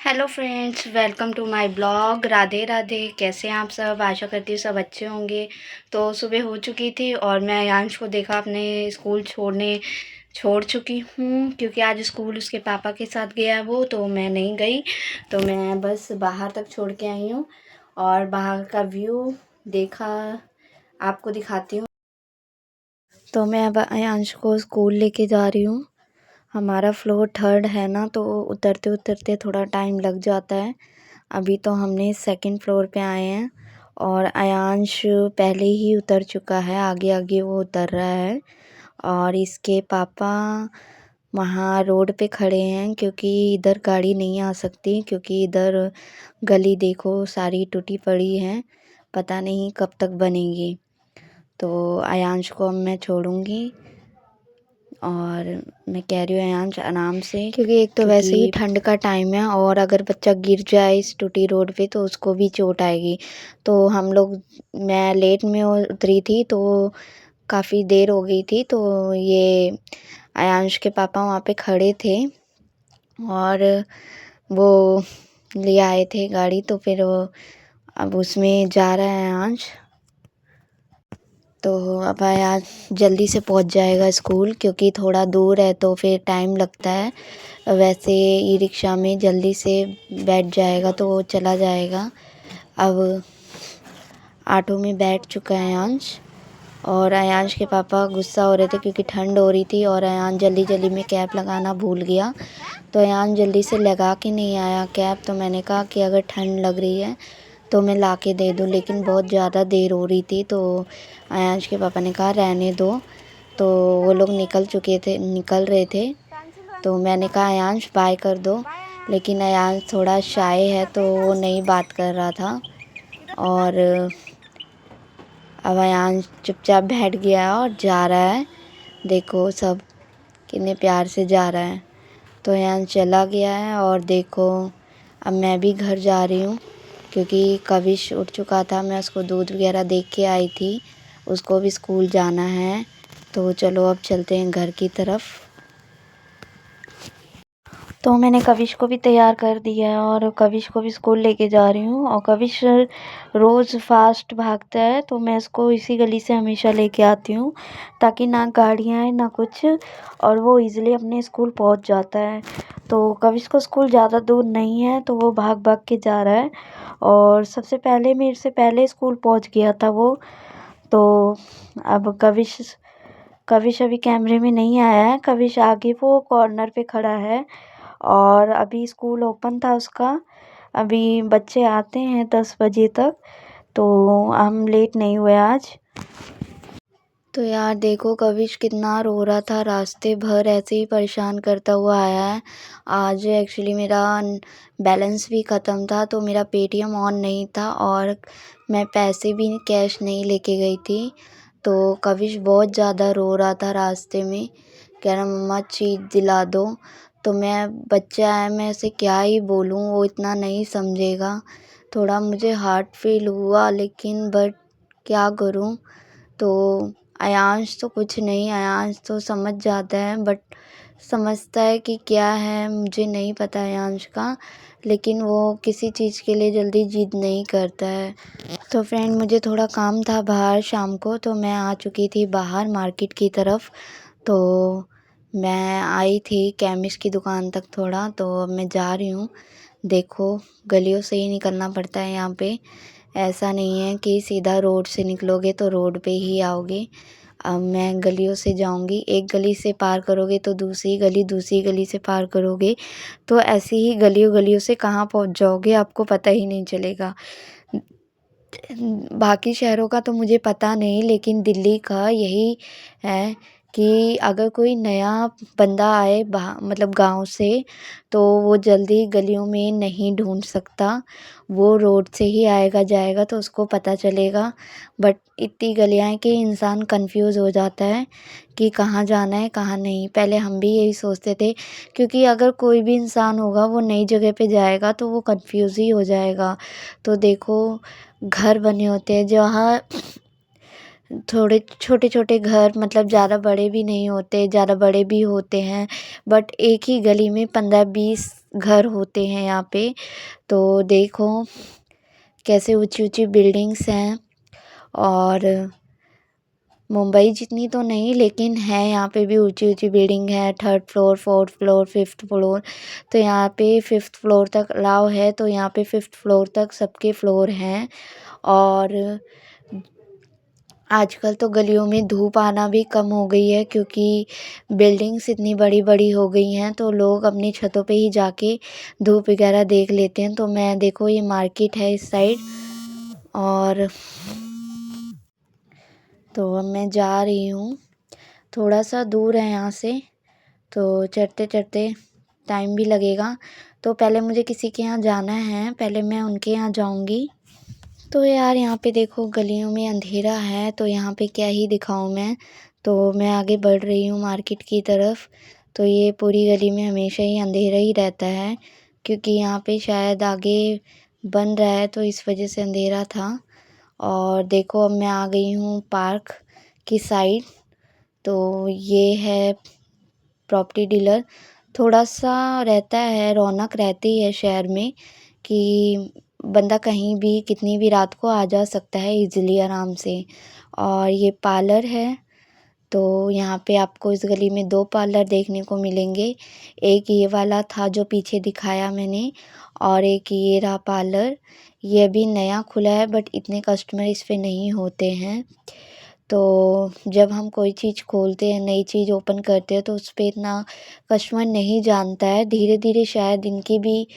Hello friends, welcome to my blog. Radhe Radhe. कैसे हैं आप सब? आशा करती हूँ सब अच्छे होंगे। तो सुबह हो चुकी थी और मैं यांश को देखा अपने स्कूल छोड़ चुकी हूँ, क्योंकि आज स्कूल उसके पापा के साथ गया है वो, तो मैं नहीं गई। तो मैं बस बाहर तक छोड़ के आई हूँ और बाहर का व्यू देखा, आपको दिखाती हूँ। तो मैं अब यांश को स्कूल लेके जा रही हूँ। हमारा फ्लोर थर्ड है ना, तो उतरते उतरते थोड़ा टाइम लग जाता है। अभी तो हमने सेकंड फ्लोर पे आए हैं और अयांश पहले ही उतर चुका है, आगे आगे वो उतर रहा है। और इसके पापा वहाँ रोड पे खड़े हैं, क्योंकि इधर गाड़ी नहीं आ सकती, क्योंकि इधर गली देखो सारी टूटी पड़ी है, पता नहीं कब तक बनेगी। तो अयांश को अब मैं छोड़ूंगी और मैं कह रही हूँ अयांश आराम से, क्योंकि एक तो वैसे ही ठंड का टाइम है और अगर बच्चा गिर जाए इस टूटी रोड पे तो उसको भी चोट आएगी। तो मैं लेट में उतरी थी, तो काफ़ी देर हो गई थी। तो ये अयांश के पापा वहाँ पे खड़े थे और वो ले आए थे गाड़ी, तो फिर अब उसमें जा रहा है अयांश। तो अब आज जल्दी से पहुंच जाएगा स्कूल, क्योंकि थोड़ा दूर है तो फिर टाइम लगता है। वैसे ई रिक्शा में जल्दी से बैठ जाएगा तो वो चला जाएगा। अब ऑटो में बैठ चुका है अयांश, और अयांश के पापा गुस्सा हो रहे थे क्योंकि ठंड हो रही थी और अयांश जल्दी जल्दी में कैप लगाना भूल गया। तो अयांश जल्दी से लगा के नहीं आया कैप। तो मैंने कहा कि अगर ठंड लग रही है तो मैं ला के दे दूँ, लेकिन बहुत ज़्यादा देर हो रही थी। तो अयांश के पापा ने कहा रहने दो। तो वो लोग निकल रहे थे। तो मैंने कहा अयांश बाय कर दो, लेकिन अयांश थोड़ा शाय है तो वो नहीं बात कर रहा था। और अब अयांश चुपचाप बैठ गया है और जा रहा है। देखो सब कितने प्यार से जा रहा है। तो अयांश चला गया है और देखो अब मैं भी घर जा रही हूँ, क्योंकि कविश उठ चुका था। मैं उसको दूध वगैरह दे के आई थी, उसको भी स्कूल जाना है। तो चलो अब चलते हैं घर की तरफ। तो मैंने कविश को भी तैयार कर दिया है और कविश को भी स्कूल लेके जा रही हूँ। और कविश रोज़ फास्ट भागता है, तो मैं इसको इसी गली से हमेशा लेके आती हूँ, ताकि ना गाड़ियाँ आए ना कुछ, और वो इजीली अपने स्कूल पहुँच जाता है। तो कविश को स्कूल ज़्यादा दूर नहीं है, तो वो भाग भाग के जा रहा है और सबसे पहले मेरे से पहले स्कूल पहुँच गया था वो। तो अब कविश अभी कैमरे में नहीं आया है। कविश आगे वो कॉर्नर पे खड़ा है और अभी स्कूल ओपन था उसका। अभी बच्चे आते हैं 10 बजे तक, तो हम लेट नहीं हुए आज। तो यार देखो कविश कितना रो रहा था, रास्ते भर ऐसे ही परेशान करता हुआ आया है। आज एक्चुअली मेरा बैलेंस भी ख़त्म था, तो मेरा पेटीएम ऑन नहीं था और मैं पैसे भी कैश नहीं लेके गई थी। तो कविश बहुत ज़्यादा रो रहा था रास्ते में, कह रहा मम्मा चीज़ दिला दो। तो बच्चा है, मैं ऐसे क्या ही बोलूँ, वो इतना नहीं समझेगा। थोड़ा मुझे हार्ट फील हुआ, लेकिन बट क्या करूँ। तो अयांश तो कुछ नहीं, अयांश तो समझ जाता है, बट समझता है कि क्या है मुझे नहीं पता अयांश का, लेकिन वो किसी चीज़ के लिए जल्दी जिद नहीं करता है। तो फ्रेंड मुझे थोड़ा काम था बाहर शाम को, तो मैं आ चुकी थी बाहर मार्केट की तरफ। तो मैं आई थी केमिस्ट की दुकान तक थोड़ा, तो अब मैं जा रही हूँ। देखो गलियों से ही निकलना पड़ता है यहाँ पे, ऐसा नहीं है कि सीधा रोड से निकलोगे तो रोड पे ही आओगे। अब मैं गलियों से जाऊंगी, एक गली से पार करोगे तो दूसरी गली से पार करोगे, तो ऐसे ही गलियों गलियों से कहाँ पहुँच जाओगे आपको पता ही नहीं चलेगा। बाकी शहरों का तो मुझे पता नहीं, लेकिन दिल्ली का यही है कि अगर कोई नया बंदा आए मतलब गांव से, तो वो जल्दी गलियों में नहीं ढूंढ सकता, वो रोड से ही आएगा जाएगा तो उसको पता चलेगा। बट इतनी गलियां हैं कि इंसान कंफ्यूज हो जाता है कि कहाँ जाना है कहाँ नहीं। पहले हम भी यही सोचते थे, क्योंकि अगर कोई भी इंसान होगा वो नई जगह पे जाएगा तो वो कंफ्यूज ही हो जाएगा। तो देखो घर बने होते हैं जहाँ थोड़े छोटे छोटे घर, मतलब ज़्यादा बड़े भी नहीं होते, ज़्यादा बड़े भी होते हैं, बट एक ही गली में 15-20 घर होते हैं यहाँ पे। तो देखो कैसे ऊँची-ऊँची बिल्डिंग्स हैं और मुंबई जितनी तो नहीं लेकिन है यहाँ पे भी ऊँची-ऊँची बिल्डिंग है, 3rd floor, 4th floor, 5th floor. तो यहाँ पे 5th फ्लोर तक अलाउ है, तो यहाँ पे 5th फ्लोर तक सबके फ्लोर हैं। और आजकल तो गलियों में धूप आना भी कम हो गई है क्योंकि बिल्डिंग्स इतनी बड़ी-बड़ी हो गई हैं, तो लोग अपनी छतों पे ही जाके धूप वगैरह देख लेते हैं। तो मैं देखो ये मार्केट है इस साइड और तो अब मैं जा रही हूँ, थोड़ा-सा दूर है यहाँ से, तो चढ़ते-चढ़ते टाइम भी लगेगा। तो पहले मुझे किसी के यहाँ जाना है, पहले मैं उनके यहाँ जाऊँगी। तो यार यहाँ पे देखो गलियों में अंधेरा है, तो यहाँ पे क्या ही दिखाऊँ मैं। तो मैं आगे बढ़ रही हूँ मार्केट की तरफ। तो ये पूरी गली में हमेशा ही अंधेरा ही रहता है क्योंकि यहाँ पे शायद आगे बन रहा है तो इस वजह से अंधेरा था। और देखो अब मैं आ गई हूँ पार्क की साइड। तो ये है प्रॉपर्टी डीलर। थोड़ा-सा रहता है, रौनक रहती है शहर में कि बंदा कहीं भी कितनी भी रात को आ जा सकता है ईज़िली आराम से। और ये पार्लर है, तो यहाँ पे आपको इस गली में 2 पार्लर देखने को मिलेंगे। एक ये वाला था जो पीछे दिखाया मैंने और एक ये रहा पार्लर। ये अभी नया खुला है बट इतने कस्टमर इस पे नहीं होते हैं। तो जब हम कोई चीज़ खोलते हैं, नई चीज़ ओपन करते हैं तो उस पे इतना कस्टमर नहीं जानता है। धीरे-धीरे शायद इनकी भी